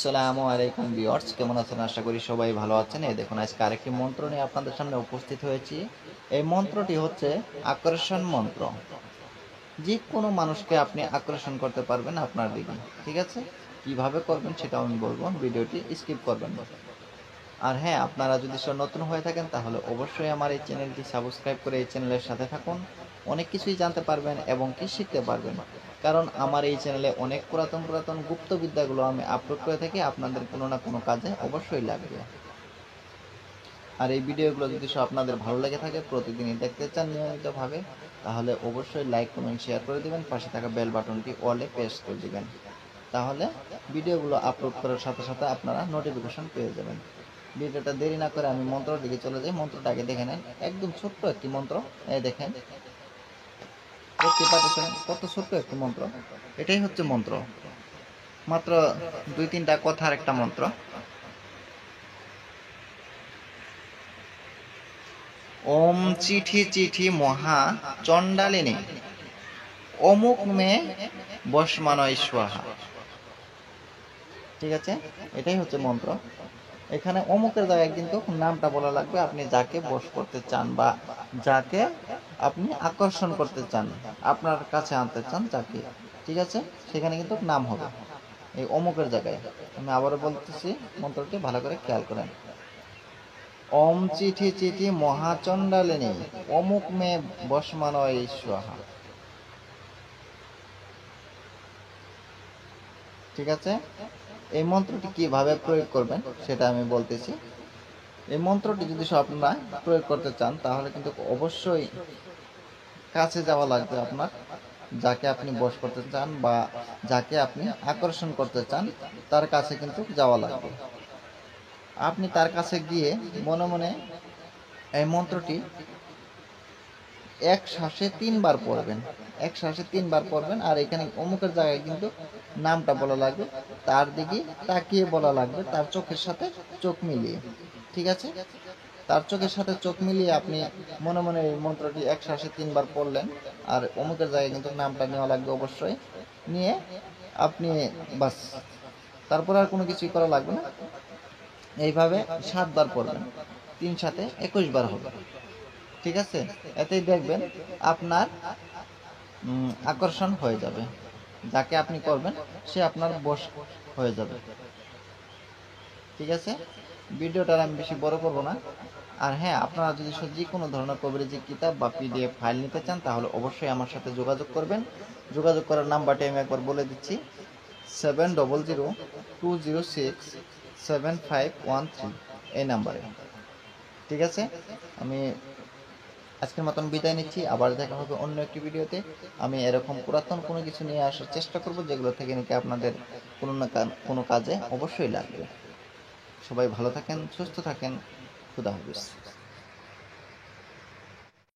আসসালামু আলাইকুম ভিউয়ার্স, কেমন আছেন? আশা করি সবাই ভালো আছেন। এই দেখুন, আজকে আরেকটি মন্ত্র নিয়ে আপনাদের সামনে উপস্থিত হয়েছি। এই মন্ত্রটি হচ্ছে আকর্ষণ মন্ত্র। যে কোনো মানুষকে আপনি আকর্ষণ করতে পারবেন আপনার দিকে। ঠিক আছে? কিভাবে করবেন সেটাও আমি বলবো, ভিডিওটি স্কিপ করবেন না। আর হ্যাঁ, আপনারা যদি নতুন হয়ে থাকেন তাহলে অবশ্যই আমার এই চ্যানেলটি সাবস্ক্রাইব করে এই চ্যানেলের সাথে থাকুন। অনেক কিছুই জানতে পারবেন এবং কি শিখতে পারবেন। কারণ আমার এই চ্যানেলে অনেক পুরাতন গুপ্ত বিদ্যাগুলো আমি আপলোড করে থাকি, আপনাদের কোনো না কোনো কাজে অবশ্যই লাগবে। আর এই ভিডিওগুলো যদি আপনাদের ভালো লেগে থাকে, প্রতিদিনই দেখতে চান নিয়মিতভাবে, তাহলে অবশ্যই লাইক, কমেন্ট, শেয়ার করে দিবেন। পাশে থাকা বেল বাটনটি অলে প্রেস করে দিবেন। তাহলে ভিডিওগুলো আপলোড করার সাথে সাথে আপনারা নোটিফিকেশন পেয়ে যাবেন। ভিডিওটা দেরি না করে আমি মন্ত্রের দিকে চলে যাই। মন্ত্রটা আগে দেখে নেন। একদম ছোট্ট একটি মন্ত্র। এই দেখেন, দেখতে পাচ্ছেন কত ছোট্ট একটি মন্ত্র। এটাই হচ্ছে মন্ত্র। মাত্র 2-3টা কথার একটা মন্ত্র। ওম চিঠি চিঠি মহা চণ্ডালিনী অমুক মে বসমানয় স্বাহা। ঠিক আছে, এটাই হচ্ছে মন্ত্র। এখানে অমুকের জায়গায় কিন্তু নামটা বলা লাগবে। আপনি যাকে বশ করতে চান বা যাকে আপনি আকর্ষণ করতে চান, আপনার কাছে আনতে চান যাকে, ঠিক আছে, সেখানে কিন্তু নাম হবে এই অমুকের জায়গায়। আমি আবারও বলতেছি, মন্ত্রটি ভালো করে খেয়াল করেন। ওম চিঠি চিঠি মহাচণ্ডালিনী অমুক মে বসমানয় স্বাহা। ঠিক আছে, এই মন্ত্রটি কিভাবে প্রয়োগ করবেন সেটা আমি বলতেছি। এই মন্ত্রটি যদি আপনারা প্রয়োগ করতে চান তাহলে কিন্তু অবশ্যই কাছে যাওয়া লাগবে আপনার, যাকে আপনি বশ করতে চান বা যাকে আপনি আকর্ষণ করতে চান তার কাছে কিন্তু যাওয়া লাগবে। আপনি তার কাছে গিয়ে মনে মনে এই মন্ত্রটি এক শ্বাসে 3 বার পড়বেন। এক শ্বাসে 3 বার পড়বেন। আর এখানে অমুকের জায়গায় কিন্তু নামটা বলা লাগবে, তার দিকে তাকিয়ে বলা লাগবে, তার চোখের সাথে চোখ মিলিয়ে। ঠিক আছে, তার চোখের সাথে চোখ মিলিয়ে আপনি মনে মনে এই মন্ত্রটি এক শ্বাসে 3 বার পড়লেন। আর অমুকের জায়গায় কিন্তু নামটা নেওয়া লাগবে অবশ্যই। নিয়ে আপনি বাস, তারপর আর কোনো কিছুই করা লাগবে না। এইভাবে 7 বার পড়বেন। 3 7 21 বার হবে। ঠিক আছে, এতেই দেখবেন আপনার আকর্ষণ হয়ে যাবে। যাকে আপনি করবেন সে আপনার বশ হয়ে যাবে। ঠিক আছে, ভিডিওটা আমি বেশি বড় করব না। আর হ্যাঁ, আপনারা যদি যে কোনো ধরনের কভারেজি কিতাব বা পিডিএফ ফাইল নিতে চান তাহলে অবশ্যই আমার সাথে যোগাযোগ করবেন। যোগাযোগ করার নাম্বারটি আমি একবার বলে দিচ্ছি, 7002067513 এই নাম্বারে। ঠিক আছে, আমি আজকের মতন বিদায় নিচ্ছি। আবার দেখা হবে অন্য একটি ভিডিওতে। আমি এরকম পুরাতন কোনো কিছু নিয়ে আসার চেষ্টা করব যেগুলো থেকে নাকি আপনাদের কোনো না কোনো কাজে অবশ্যই লাগবে। সবাই ভালো থাকেন, সুস্থ থাকেন। খুদা হাফেজ।